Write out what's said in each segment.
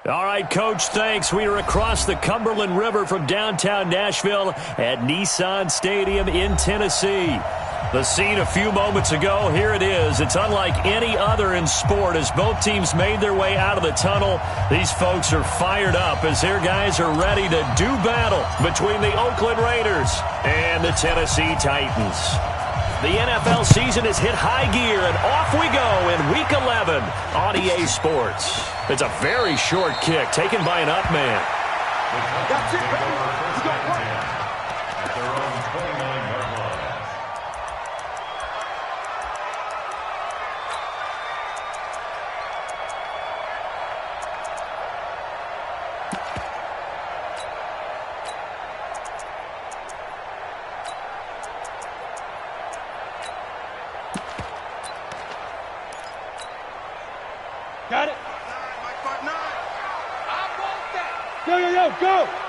All right, Coach, thanks. We are across the Cumberland River from downtown Nashville at Nissan Stadium in Tennessee. The scene a few moments ago, here it is. It's unlike any other in sport as both teams made their way out of the tunnel. These folks are fired up as their guys are ready to do battle between the Oakland Raiders and the Tennessee Titans. The NFL season has hit high gear, and off we go in Week 11 on EA Sports. It's a very short kick taken by an up man. That's it, baby. You got one. At their own 29-yard line. Got it.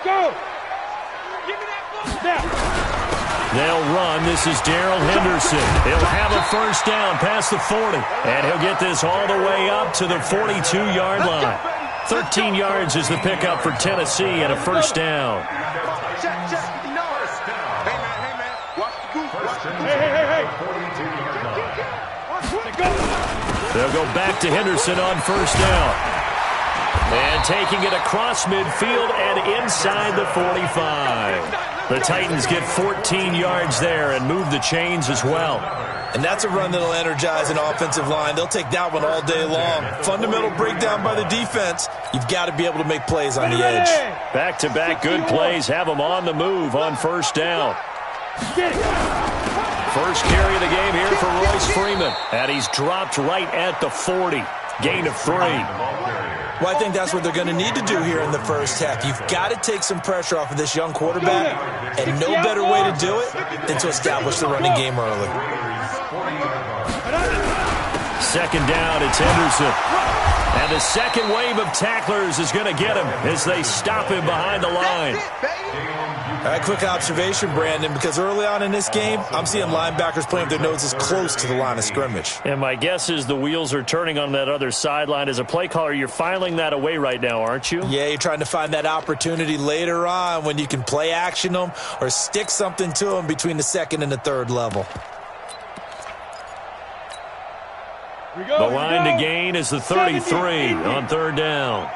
Go. Give me that ball. Now. They'll run. This is Darrell Henderson. He'll have a first down past the 40, and he'll get this all the way up to the 42-yard line. 13 yards is the pickup for Tennessee and a first down. Check. No. Hey, man. Watch the goose. Hey. They'll go back to Henderson on first down. And taking it across midfield and inside the 45. The Titans get 14 yards there and move the chains as well. And that's a run that'll energize an offensive line. They'll take that one all day long. Fundamental breakdown by the defense. You've got to be able to make plays on the edge. Back-to-back good plays have them on the move on first down. First carry of the game here for Royce Freeman. And he's dropped right at the 40. Gain of 3. Well, I think that's what they're going to need to do here in the first half. You've got to take some pressure off of this young quarterback, and no better way to do it than to establish the running game early. Second down, it's Henderson. And the second wave of tacklers is going to get him as they stop him behind the line. All right, quick observation, Brandon, because early on in this game, I'm seeing linebackers playing with their noses close to the line of scrimmage. And my guess is the wheels are turning on that other sideline. As a play caller, you're filing that away right now, aren't you? Yeah, you're trying to find that opportunity later on when you can play action them or stick something to them between the second and the third level. The line to gain is the 33 on third down.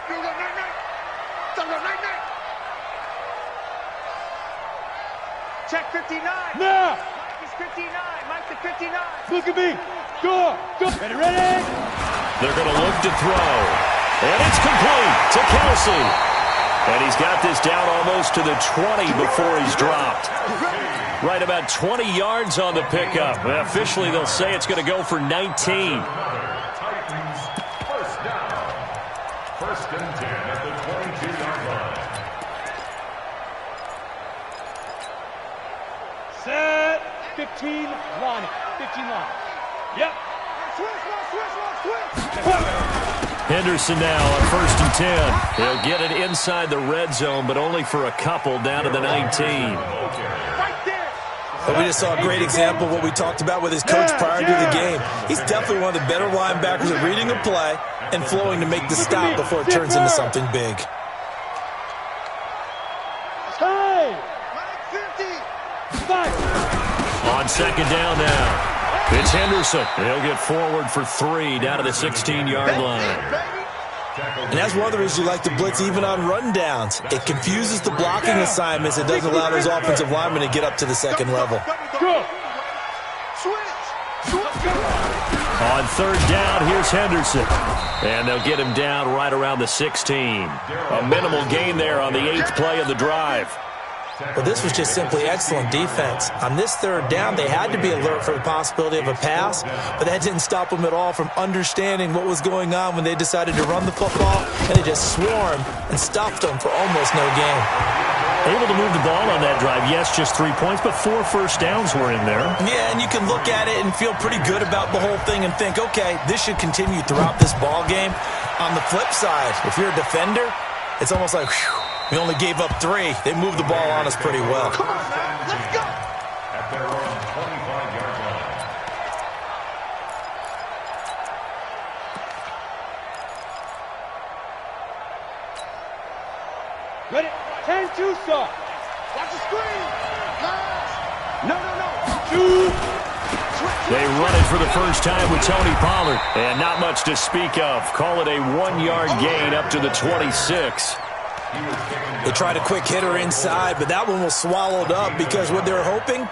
Check 59. Now. Mike is 59. Mike to 59. Look at me. Go. Ready? They're going to look to throw. And it's complete to Kelsey. And he's got this down almost to the 20 before he's dropped. Right about 20 yards on the pickup. Officially, they'll say it's going to go for 19. Titans, first down. First and 10 at the 22-yard line. Set. 15 line. 15 line. Yep. Switch. Henderson now on first and 10. He'll get it inside the red zone, but only for a couple down to the 19. But we just saw a great example of what we talked about with his coach prior to the game. He's definitely one of the better linebackers at reading a play and flowing to make the stop before it turns into something big. On second down now. It's Henderson. He'll get forward for 3 down to the 16-yard line. And that's one of the reasons you like to blitz even on rundowns. It confuses the blocking assignments. It doesn't allow those offensive linemen to get up to the second level. On third down, here's Henderson. And they'll get him down right around the 16. A minimal gain there on the 8th play of the drive. Well, this was just simply excellent defense. On this third down, they had to be alert for the possibility of a pass, but that didn't stop them at all from understanding what was going on when they decided to run the football, and they just swarmed and stopped them for almost no gain. Able to move the ball on that drive. Yes, just 3 points, but 4 first downs were in there. Yeah, and you can look at it and feel pretty good about the whole thing and think, okay, this should continue throughout this ball game. On the flip side, if you're a defender, it's almost like, whew, we only gave up 3. They moved the ball on us pretty well. Come on, man. Let's go. At their own 25-yard line. Ready? 10-2, sir. Watch the screen. No. Two. They run it for the first time with Tony Pollard. And not much to speak of. Call it a 1-yard gain up to the 26. They tried a quick hitter inside, but that one was swallowed up because what they're hoping,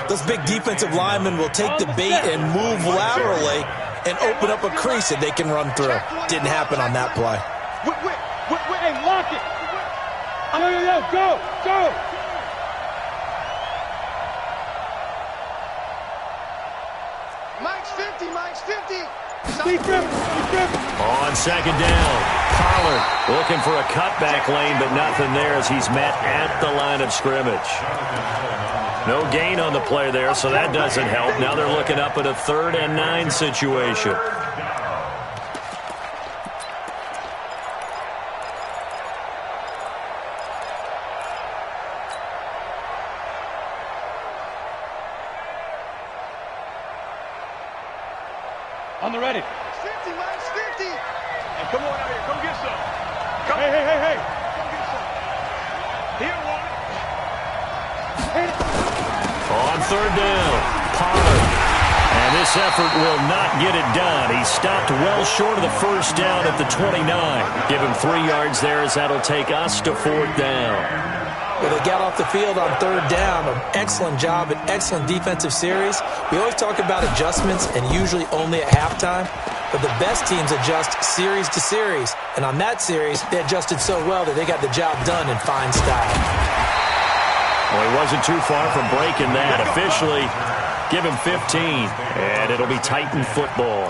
those big defensive linemen will take the bait and move laterally and open up a crease that they can run through. Didn't happen on that play. Hey, lock it. Yo, go. Mike's 50. On second down, Pollard looking for a cutback lane, but nothing there as he's met at the line of scrimmage. No gain on the play there, so that doesn't help. Now they're looking up at a 3rd and 9 situation. On the ready. Mike's 50. Hey, come on out here. Come get some. Come. Hey. Come get some. Here, one. On 3rd down, Pollard. And this effort will not get it done. He stopped well short of the first down at the 29. Give him 3 yards there as that'll take us to 4th down. Well, they got off the field on 3rd down. An excellent job, an excellent defensive series. We always talk about adjustments and usually only at halftime. But the best teams adjust series to series. And on that series, they adjusted so well that they got the job done in fine style. Well, he wasn't too far from breaking that. Officially, give him 15. And it'll be Titan football.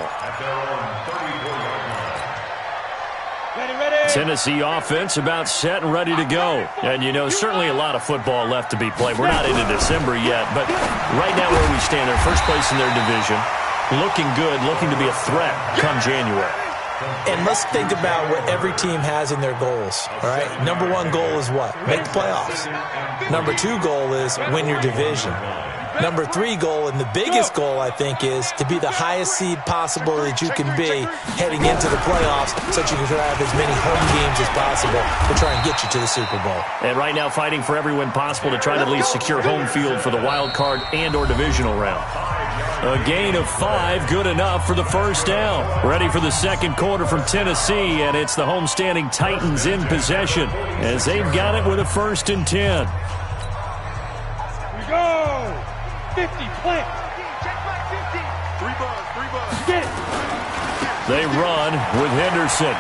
Tennessee offense about set and ready to go. And, you know, certainly a lot of football left to be played. We're not into December yet, but right now where we stand, they're first place in their division. Looking good, looking to be a threat come January. And let's think about what every team has in their goals, all right? Number 1 goal is what? Make the playoffs. Number 2 goal is win your division. Number 3 goal, and the biggest goal, I think, is to be the highest seed possible that you can be heading into the playoffs so that you can have as many home games as possible to try and get you to the Super Bowl. And right now fighting for every win possible to try to at least secure home field for the wild card and or divisional round. A gain of 5, good enough for the first down. Ready for the second quarter from Tennessee, and it's the homestanding Titans in possession as they've got it with a 1st and 10. We go. 50, plant. Check back 50. 3 buzz. Get it. They run with Henderson.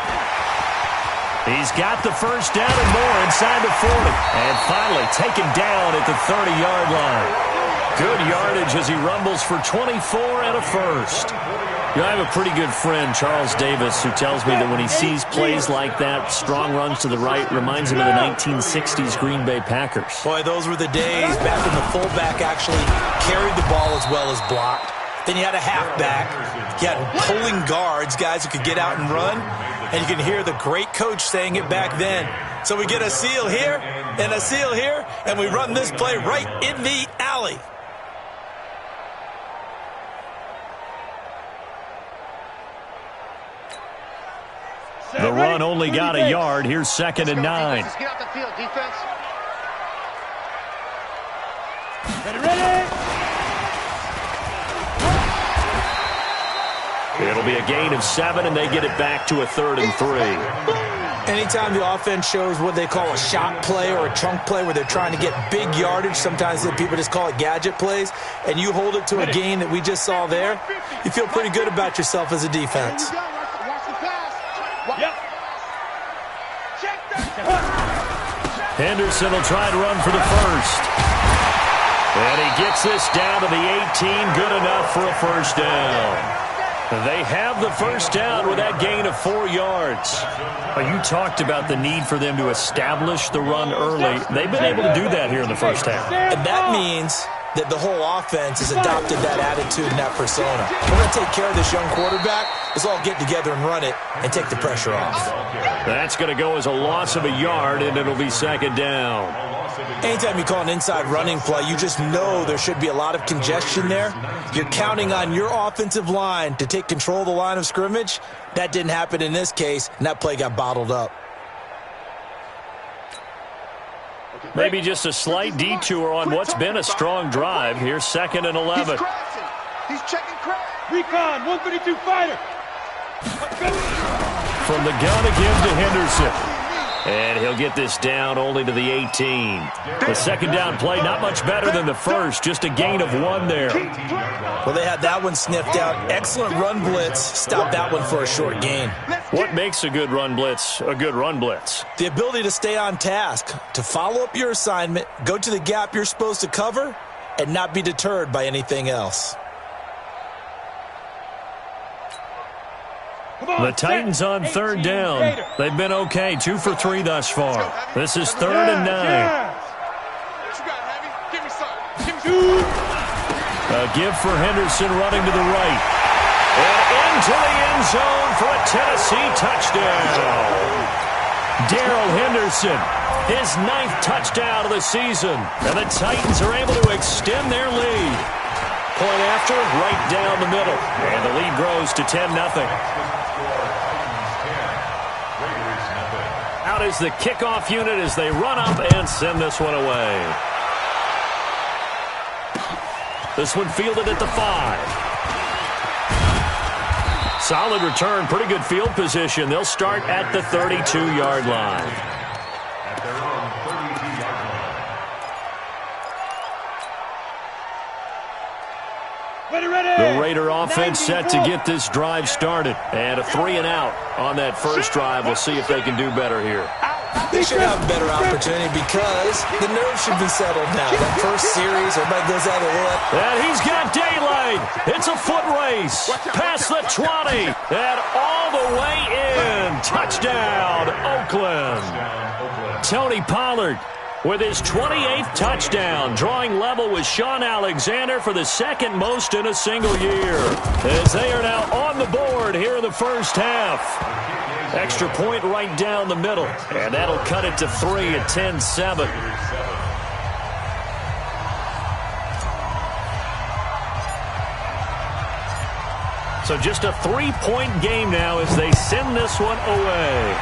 He's got the first down and more inside the 40. And finally taken down at the 30-yard line. Good yardage as he rumbles for 24 and a first. You know, I have a pretty good friend, Charles Davis, who tells me that when he sees plays like that, strong runs to the right, reminds him of the 1960s Green Bay Packers. Boy, those were the days back when the fullback actually carried the ball as well as blocked. Then you had a halfback. You had pulling guards, guys who could get out and run. And you can hear the great coach saying it back then. So we get a seal here and a seal here, and we run this play right in the alley. The run only got a yard. Here's 2nd and 9. Let's get off the field, defense. Ready. It'll be a gain of 7, and they get it back to a 3rd and 3. Anytime the offense shows what they call a shot play or a chunk play where they're trying to get big yardage, sometimes people just call it gadget plays, and you hold it to a gain that we just saw there, you feel pretty good about yourself as a defense. Yep. Henderson will try to run for the first. And he gets this down to the 18. Good enough for a first down. They have the first down with that gain of 4 yards. You talked about the need for them to establish the run early. They've been able to do that here in the first half. And that means that the whole offense has adopted that attitude and that persona. We're going to take care of this young quarterback. Let's all get together and run it and take the pressure off. That's going to go as a loss of a yard, and it'll be 2nd down. Anytime you call an inside running play, you just know there should be a lot of congestion there. You're counting on your offensive line to take control of the line of scrimmage. That didn't happen in this case, and that play got bottled up. Maybe just a slight detour on what's been a strong drive. Here's 2nd and 11. He's checking crash. Recon, 132 fighter. From the gun again to Henderson. And he'll get this down only to the 18. The second down play, not much better than the first, just a gain of 1 there. Well, they had that one sniffed out. Excellent run blitz. Stopped that one for a short gain. What makes a good run blitz a good run blitz? The ability to stay on task, to follow up your assignment, go to the gap you're supposed to cover, and not be deterred by anything else. The Titans on 3rd down. They've been okay, 2 for 3 thus far. This is 3rd and 9. What you got, Heavy? Give me some. A give for Henderson running to the right. And into the end zone for a Tennessee touchdown. Darrell Henderson, his 9th touchdown of the season. And the Titans are able to extend their lead. Point after, right down the middle. And the lead grows to 10-0. Out is the kickoff unit as they run up and send this one away. This one fielded at the 5. Solid return, pretty good field position. They'll start at the 32-yard line. At their own 32-yard line. The Raider offense set to get this drive started. And a 3 and out on that first drive. We'll see if they can do better here. They should have a better opportunity because the nerves should be settled now. That first series, everybody goes out of it. And he's got daylight. It's a foot race. Past the 20. And all the way in. Touchdown, Oakland. Tony Pollard with his 28th touchdown, drawing level with Sean Alexander for the 2nd most in a single year. As they are now on the board here in the first half. Extra point right down the middle, and that'll cut it to 3 at 10-7. So just a 3-point game now as they send this one away.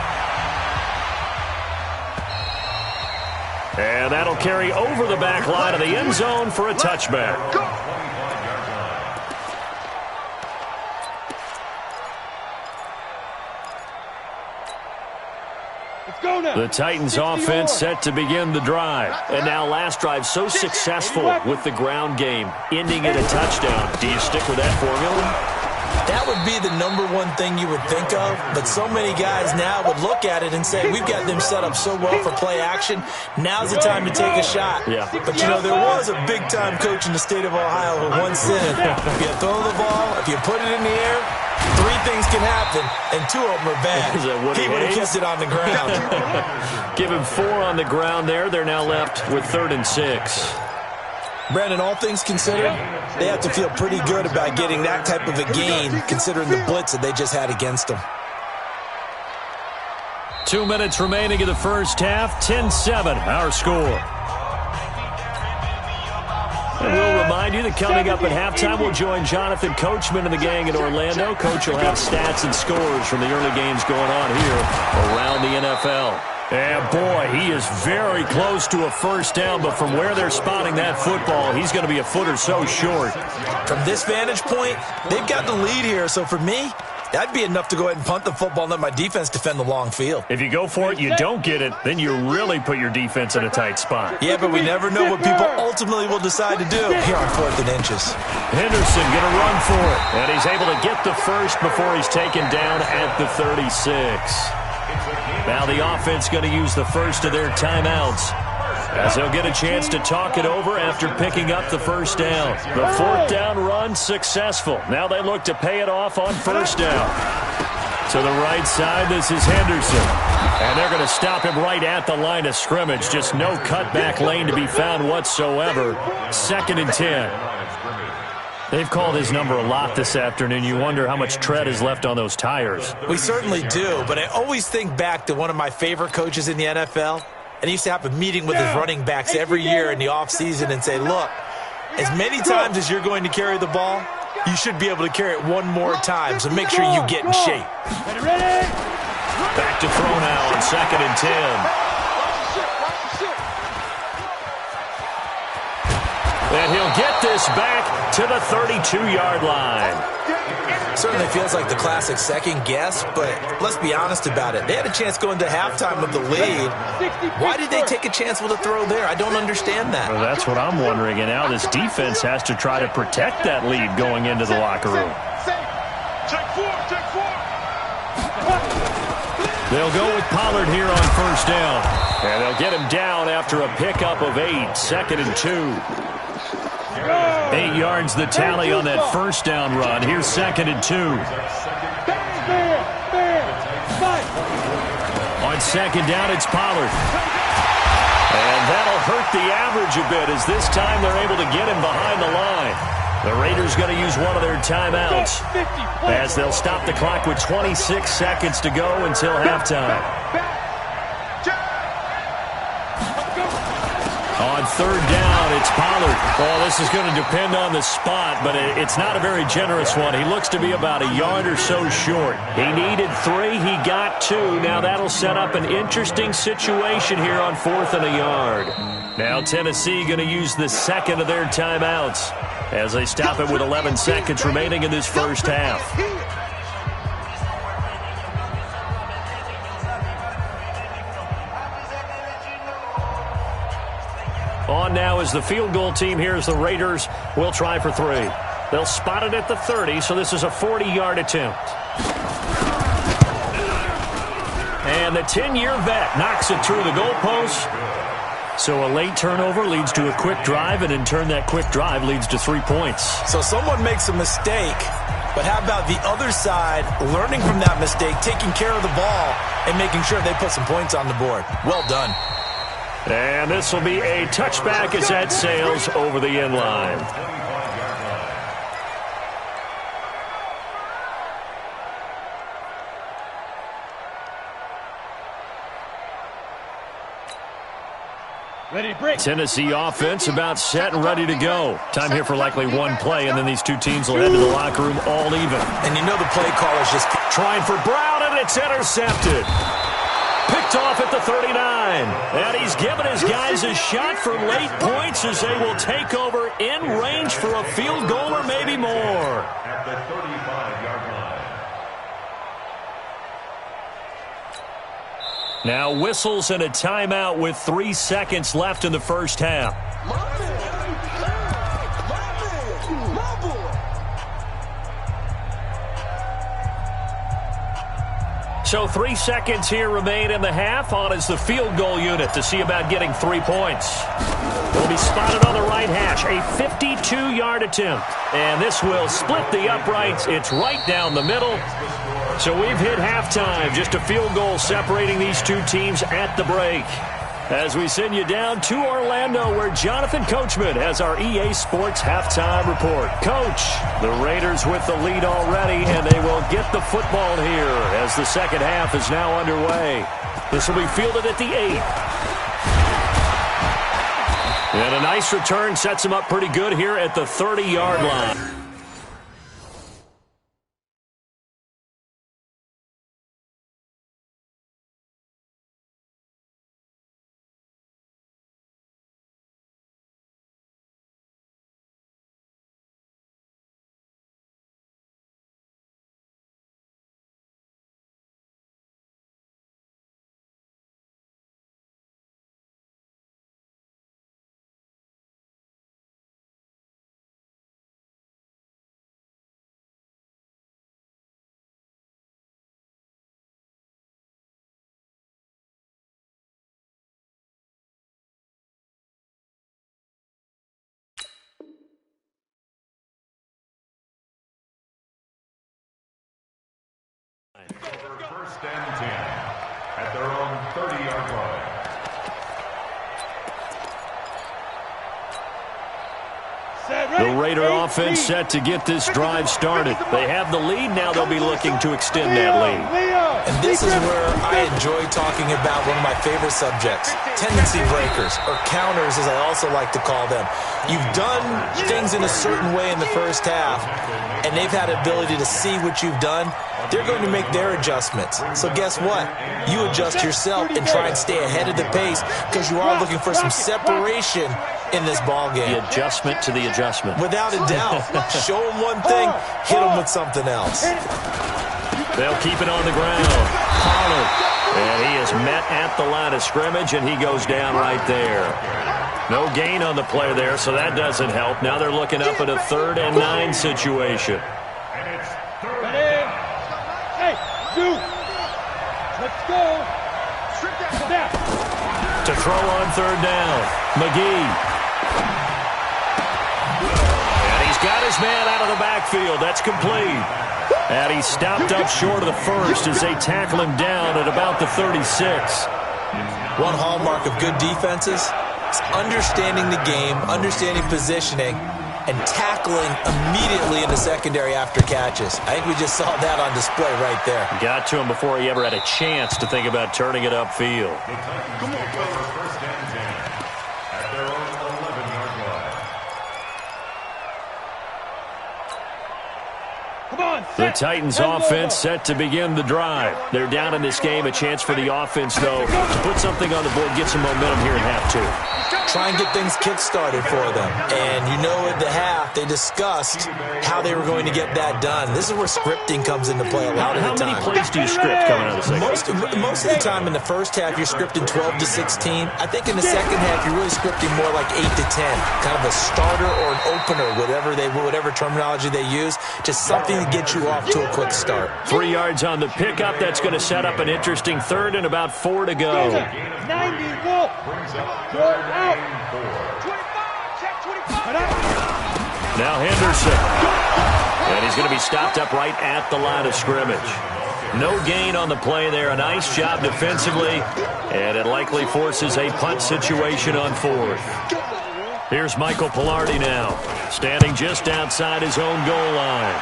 And that'll carry over the back line of the end zone for a touchback. The Titans offense set to begin the drive. And now last drive so successful with the ground game, ending in a touchdown. Do you stick with that formula? That would be the #1 thing you would think of, but so many guys now would look at it and say, we've got them set up so well for play action, now's the time to take a shot. Yeah. But, you know, there was a big-time coach in the state of Ohio who once said, if you throw the ball, if you put it in the air, 3 things can happen, and 2 of them are bad. He would have kept it on the ground. Give him 4 on the ground there. They're now left with 3rd and 6. Brandon, all things considered, they have to feel pretty good about getting that type of a gain, considering the blitz that they just had against them. 2 minutes remaining in the first half. 10-7, our score. And we'll remind you that coming up at halftime, we'll join Jonathan Coachman and the gang in Orlando. Coach will have stats and scores from the early games going on here around the NFL. And boy, he is very close to a first down, but from where they're spotting that football, he's going to be a foot or so short. From this vantage point, they've got the lead here, so for me, that'd be enough to go ahead and punt the football and let my defense defend the long field. If you go for it, you don't get it, then you really put your defense in a tight spot. Yeah, but we never know what people ultimately will decide to do here on 4th and inches. Henderson going to run for it, and he's able to get the first before he's taken down at the 36. Now the offense going to use the first of their timeouts as they'll get a chance to talk it over after picking up the first down. The 4th down run successful. Now they look to pay it off on first down. To the right side, this is Henderson. And they're going to stop him right at the line of scrimmage. Just no cutback lane to be found whatsoever. 2nd and 10. They've called his number a lot this afternoon. You wonder how much tread is left on those tires. We certainly do, but I always think back to one of my favorite coaches in the NFL, and he used to have a meeting with his running backs every year in the offseason and say, look, as many times as you're going to carry the ball, you should be able to carry it 1 more time, so make sure you get in shape. Back to throw now on 2nd and 10. And he'll get this back to the 32-yard line. Certainly feels like the classic second guess, but let's be honest about it. They had a chance going to halftime with the lead. Why did they take a chance with a throw there? I don't understand that. Well, that's what I'm wondering. And now this defense has to try to protect that lead going into the locker room. Check four. They'll go with Pollard here on first down. And they'll get him down after a pickup of 8, 2nd and 2. 8 yards the tally on that first down run. Here's 2nd and 2. On second down, it's Pollard. And that'll hurt the average a bit as this time they're able to get him behind the line. The Raiders going to use one of their timeouts as they'll stop the clock with 26 seconds to go until halftime. On third down, it's Pollard. Well, this is going to depend on the spot, but it's not a very generous one. He looks to be about a yard or so short. He needed 3. He got 2. Now that'll set up an interesting situation here on 4th and a yard. Now Tennessee going to use the second of their timeouts as they stop it with 11 seconds remaining in this first half. On now is the field goal team. Here's the Raiders. Will try for 3. They'll spot it at the 30, so this is a 40-yard attempt. And the 10-year vet knocks it through the goalpost. So a late turnover leads to a quick drive, and in turn that quick drive leads to 3 points. So someone makes a mistake, but how about the other side learning from that mistake, taking care of the ball, and making sure they put some points on the board? Well done. And this will be a touchback as that sails over the end line. Ready, break. Tennessee offense about set and ready to go. Time here for likely one play, and then these two teams will head to the locker room all even. And you know the play caller's just trying for Brown, and it's intercepted. Picked off at the 39. And he's given his guys a shot for late points as they will take over in range for a field goal or maybe more. At the 35-yard line. Now whistles and a timeout with 3 seconds left in the first half. So 3 seconds here remain in the half. On is the field goal unit to see about getting 3 points. Will be spotted on the right hash. A 52-yard attempt. And this will split the uprights. It's right down the middle. So we've hit halftime. Just a field goal separating these two teams at the break. As we send you down to Orlando, where Jonathan Coachman has our EA Sports halftime report. Coach, the Raiders with the lead already, and they will get the football here as the second half is now underway. This will be fielded at the 8. And a nice return sets him up pretty good here at the 30-yard line. First and 10 at their own 30-yard line. The Raider offense set to get this drive started. They have the lead. Now they'll be looking to extend that lead. And this is where I enjoy talking about one of my favorite subjects, tendency breakers, or counters as I also like to call them. You've done things in a certain way in the first half, and they've had the ability to see what you've done. They're going to make their adjustments. So guess what? You adjust yourself and try and stay ahead of the pace because you are looking for some separation in this ball game. The adjustment to the adjustment. Without a doubt. Show them one thing, hit them with something else. They'll keep it on the ground. Pollard. And he is met at the line of scrimmage, and he goes down right there. No gain on the play there, so that doesn't help. Now they're looking up at a 3rd and 9 situation. Hey, dude. Let's go. Snap. To throw on 3rd down. McGee. And he's got his man out of the backfield. That's complete. And he's stopped up short of the first as they tackle him down at about the 36. One hallmark of good defenses is understanding the game, understanding positioning, and tackling immediately in the secondary after catches. I think we just saw that on display right there. Got to him before he ever had a chance to think about turning it upfield. Come on, first and 10 at their own 11-yard line. Come on. The Titans offense set to begin the drive. They're down in this game. A chance for the offense, though, to put something on the board, get some momentum here in half 2. Try and get things kick-started for them. And you know at the half, they discussed how they were going to get that done. This is where scripting comes into play a lot of the time. How many plays do you script coming out of the second? Most of the time in the first half, you're scripting 12 to 16. I think in the second half, you're really scripting more like 8 to 10. Kind of a starter or an opener, whatever terminology they use. Just something to get you off to a quick start. 3 yards on the pickup. That's going to set up an interesting 3rd and about 4 to go. 90, go. Go out. 25, check 25. Now Henderson. And he's going to be stopped up right at the line of scrimmage. No gain on the play there. A nice job defensively. And it likely forces a punt situation on 4th. Here's Michael Pilardi now, standing just outside his own goal line.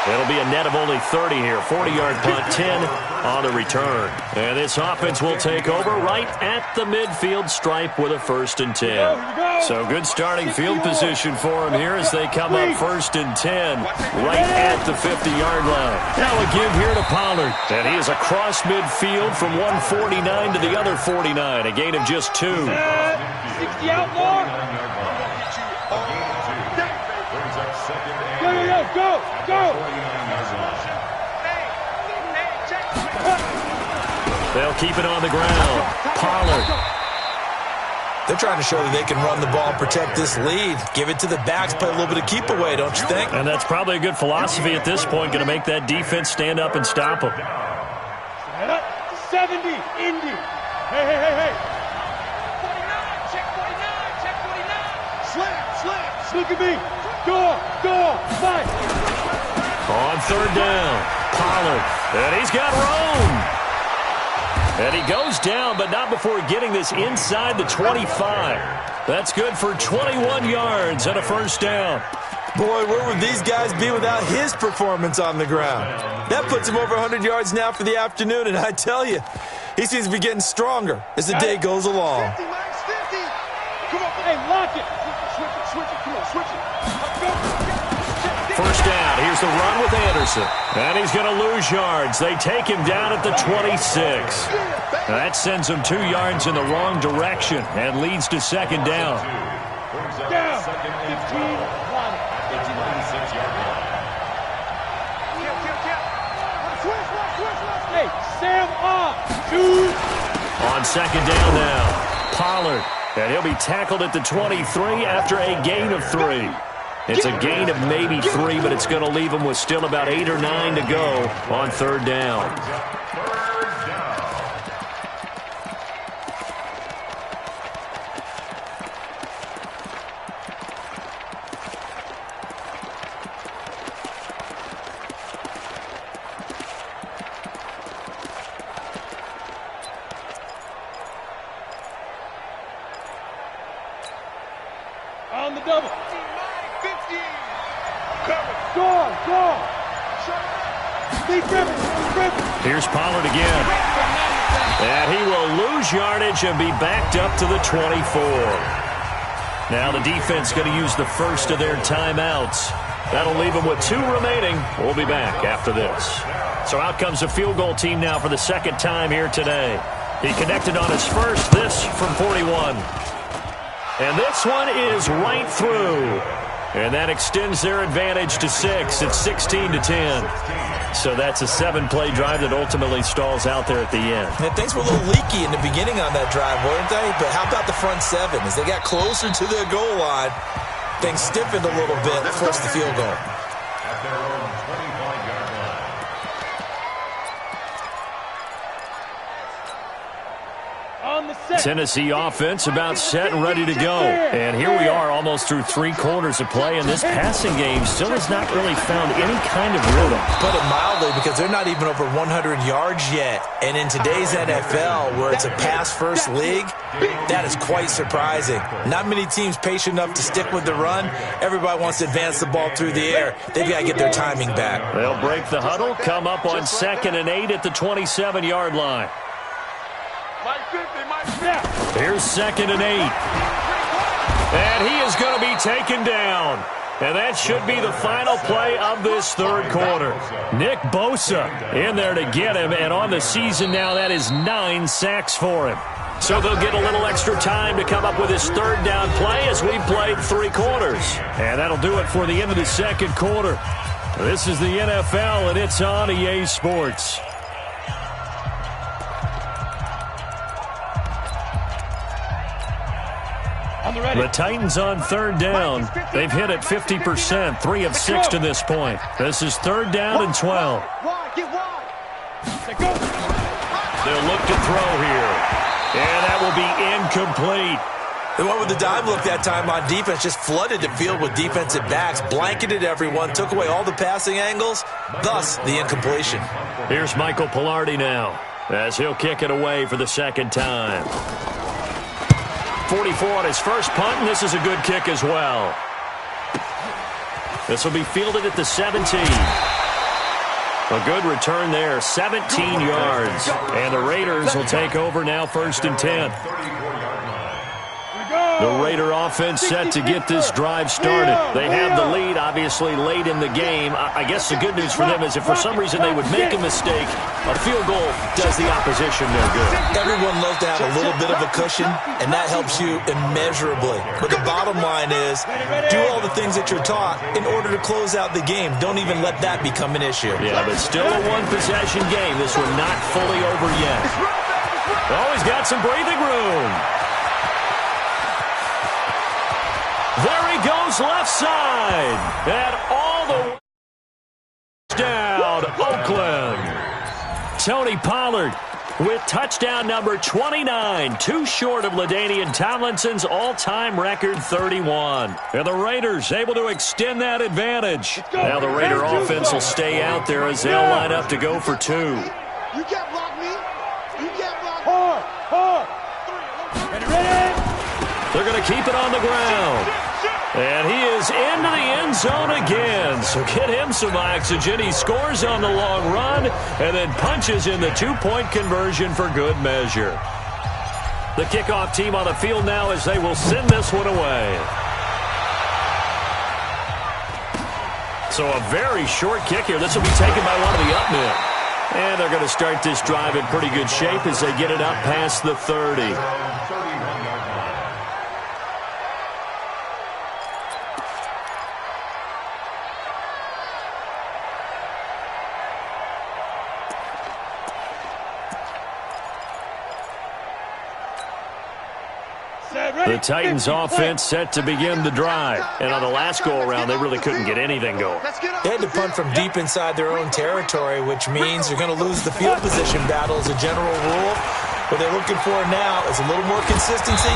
It'll be a net of only 30 here. 40-yard punt, 10 on the return. And this offense will take over right at the midfield stripe with a 1st and 10. So good starting field position for them here as they come up 1st and 10 right at the 50-yard line. Now a give here to Pollard. And he is across midfield from one 49 to the other 49. A gain of just 2. 60 out more. Go. They'll keep it on the ground. Pollard. They're trying to show that they can run the ball and protect this lead. Give it to the backs, play a little bit of keep away, don't you think? And that's probably a good philosophy at this point, going to make that defense stand up and stop them. 70, Indy. Hey. 49, check 49. Slap. Look at me. Go, fight. On 3rd down, Pollard. And he's got room. And he goes down, but not before getting this inside the 25. That's good for 21 yards and a 1st down. Boy, where would these guys be without his performance on the ground? That puts him over 100 yards now for the afternoon, and I tell you, he seems to be getting stronger as the day goes along. 50, Max, 50. Come on, Hey, lock it. Switch it. Come on, switch it. Go. 1st down. Here's the run with Anderson. And he's going to lose yards. They take him down at the 26. That sends him 2 yards in the wrong direction and leads to 2nd down. Down. 15, 1. Hey, Sam off. 2. On 2nd down now, Pollard. And he'll be tackled at the 23 after a gain of 3. It's a gain of maybe 3, but it's going to leave him with still about 8 or 9 to go on 3rd down. On the double. 50. Go. Here's Pollard again. And he will lose yardage and be backed up to the 24. Now the defense going to use the first of their timeouts. That'll leave them with 2 remaining. We'll be back after this. So out comes a field goal team now for the second time here today. He connected on his first, this from 41. And this one is right through. And that extends their advantage to 6. It's 16-10. So that's a 7-play drive that ultimately stalls out there at the end. Yeah, things were a little leaky in the beginning on that drive, weren't they? But how about the front 7? As they got closer to their goal line, things stiffened a little bit, forced the field goal. At their own 25-yard line. Tennessee offense about set and ready to go. And here we are almost through 3 quarters of play, and this passing game still has not really found any kind of rhythm. Put it mildly, because they're not even over 100 yards yet. And in today's NFL, where it's a pass-first league, that is quite surprising. Not many teams patient enough to stick with the run. Everybody wants to advance the ball through the air. They've got to get their timing back. They'll break the huddle, come up on 2nd and 8 at the 27-yard line. Here's 2nd and 8. And he is going to be taken down. And that should be the final play of this third quarter. Nick Bosa in there to get him. And on the season now, that is 9 sacks for him. So they'll get a little extra time to come up with his third down play as we played 3 quarters. And that'll do it for the end of the second quarter. This is the NFL, and it's on EA Sports. The Titans on third down. They've hit it 50%, 3 of 6 to this point. This is 3rd down and 12. They'll look to throw here. And that will be incomplete. They went with the dime look that time on defense, just flooded the field with defensive backs, blanketed everyone, took away all the passing angles, thus the incompletion. Here's Michael Pilardi now, as he'll kick it away for the second time. 44 on his first punt, and this is a good kick as well. This will be fielded at the 17. A good return there, 17 yards. And the Raiders will take over now, 1st and 10. The Raider offense set to get this drive started. They have the lead, obviously, late in the game. I guess the good news for them is if for some reason they would make a mistake, a field goal does the opposition no good. Everyone loves to have a little bit of a cushion, and that helps you immeasurably. But the bottom line is, do all the things that you're taught in order to close out the game. Don't even let that become an issue. Yeah, but still a one-possession game. This one not fully over yet. Oh, he's got some breathing room. There he goes left side. And all the way down, Oakland. Tony Pollard with touchdown number 29, too short of LaDainian Tomlinson's all-time record 31. And the Raiders able to extend that advantage. Now the Raider offense will stay out there as they'll line up to go for 2. You can't block me. You can't block me. Hard. They're going to keep it on the ground. And he is into the end zone again. So get him some oxygen. He scores on the long run and then punches in the 2-point conversion for good measure. The kickoff team on the field now as they will send this one away. So a very short kick here. This will be taken by one of the up men. And they're going to start this drive in pretty good shape as they get it up past the 30. The Titans offense set to begin the drive. And on the last go-around, they really couldn't get anything going. They had to punt from deep inside their own territory, which means you're going to lose the field position battle as a general rule. What they're looking for now is a little more consistency,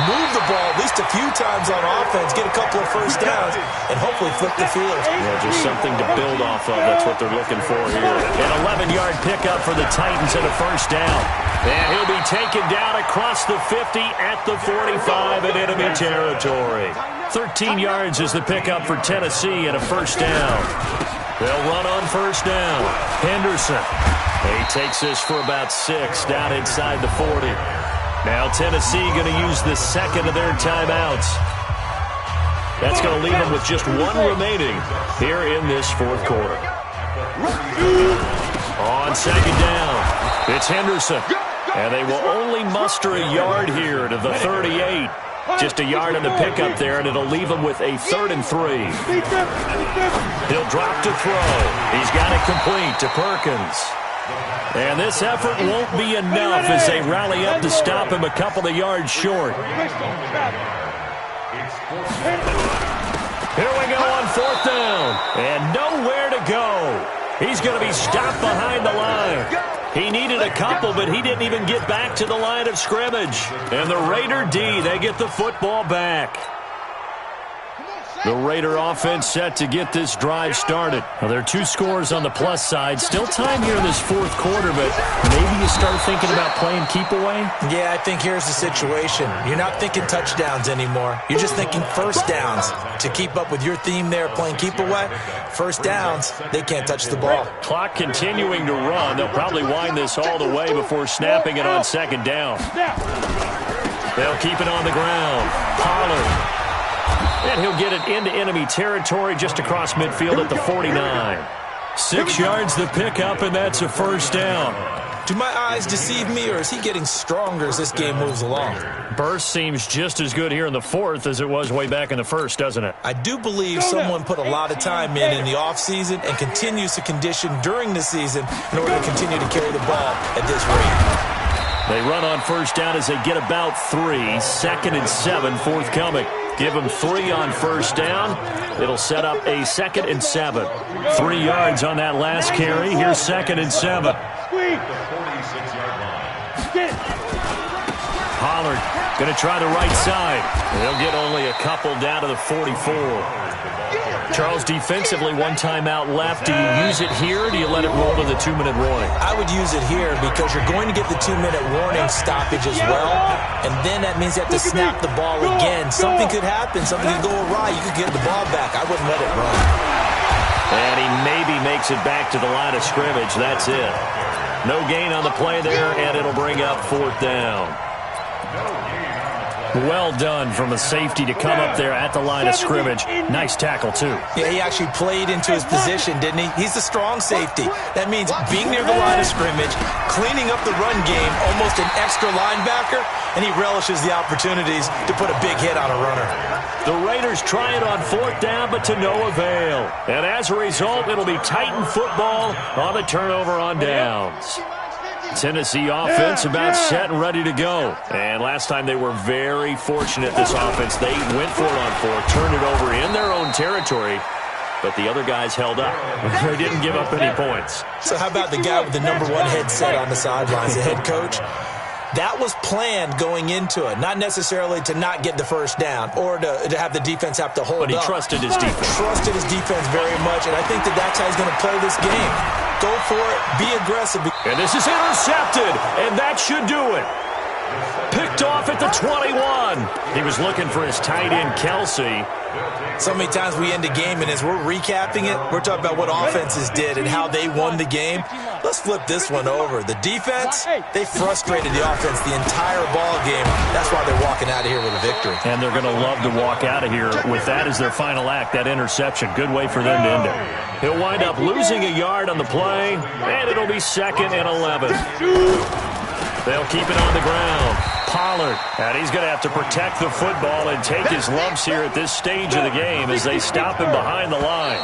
move the ball at least a few times on offense, get a couple of first downs, and hopefully flip the field. Yeah, just something to build off of. That's what they're looking for here. An 11-yard pickup for the Titans and a first down. And he'll be taken down across the 50 at the 45 in enemy territory. 13 yards is the pickup for Tennessee and a first down. They'll run on first down. Henderson. He takes this for about 6 down inside the 40. Now Tennessee going to use the second of their timeouts. That's going to leave them with just 1 remaining here in this fourth quarter. On second down, it's Henderson. And they will only muster a yard here to the 38. Just a yard on the pickup there, and it'll leave him with a 3rd and 3. He'll drop to throw. He's got it complete to Perkins. And this effort won't be enough as they rally up to stop him a couple of yards short. Here we go on 4th down. And nowhere to go. He's going to be stopped behind the line. He needed a couple, but he didn't even get back to the line of scrimmage. And the Raider D, they get the football back. The Raider offense set to get this drive started. Well, there are 2 scores on the plus side. Still time here in this 4th quarter, but maybe you start thinking about playing keep away? Yeah, I think here's the situation. You're not thinking touchdowns anymore. You're just thinking first downs. To keep up with your theme there, playing keep away, first downs, they can't touch the ball. Clock continuing to run. They'll probably wind this all the way before snapping it on 2nd down. They'll keep it on the ground. Pollard. And he'll get it into enemy territory just across midfield at the 49. 6 yards the pickup, and that's a first down. Do my eyes deceive me, or is he getting stronger as this game moves along? Burst seems just as good here in the 4th as it was way back in the 1st, doesn't it? I do believe someone put a lot of time in the offseason and continues to condition during the season in order to continue to carry the ball at this rate. They run on first down as they get about 3. 2nd and 7 forthcoming. Give them 3 on first down. It'll set up a 2nd and 7. 3 yards on that last carry. Here's 2nd and 7. Pollard going to try the right side. They'll get only a couple down to the 44. Charles, defensively, 1 timeout left. Do you use it here, or do you let it roll to the 2-minute warning? I would use it here because you're going to get the 2-minute warning stoppage as well, and then that means you have to snap the ball again. Something could happen. Something could go awry. You could get the ball back. I wouldn't let it run. And he maybe makes it back to the line of scrimmage. That's it. No gain on the play there, and it'll bring up 4th down. Well done from a safety to come up there at the line of scrimmage. Nice tackle, too. Yeah, he actually played into his position, didn't he? He's the strong safety. That means being near the line of scrimmage, cleaning up the run game, almost an extra linebacker, and he relishes the opportunities to put a big hit on a runner. The Raiders try it on 4th down, but to no avail. And as a result, it'll be Titan football on the turnover on downs. Tennessee offense about set and ready to go. And last time they were very fortunate, this offense. They went for it on 4, turned it over in their own territory, but the other guys held up. They didn't give up any points. So how about the guy with the #1 headset on the sidelines, the head coach? That was planned going into it, not necessarily to not get the first down or to have the defense have to hold up. But he trusted his defense. Trusted his defense very much, and I think that's how he's going to play this game. Go for it, be aggressive. And this is intercepted, and that should do it. Picked off at the 21. He was looking for his tight end, Kelsey. So many times we end a game, and as we're recapping it, we're talking about what offenses did and how they won the game. Let's flip this one over. The defense, they frustrated the offense the entire ball game. That's why they're walking out of here with a victory. And they're going to love to walk out of here with that as their final act, that interception. Good way for them to end it. He'll wind up losing a yard on the play, and it'll be 2nd and 11. They'll keep it on the ground. Pollard, and he's going to have to protect the football and take his lumps here at this stage of the game as they stop him behind the line.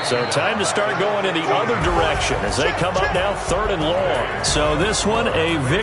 So time to start going in the other direction as they come up now 3rd and long. So this one a victory.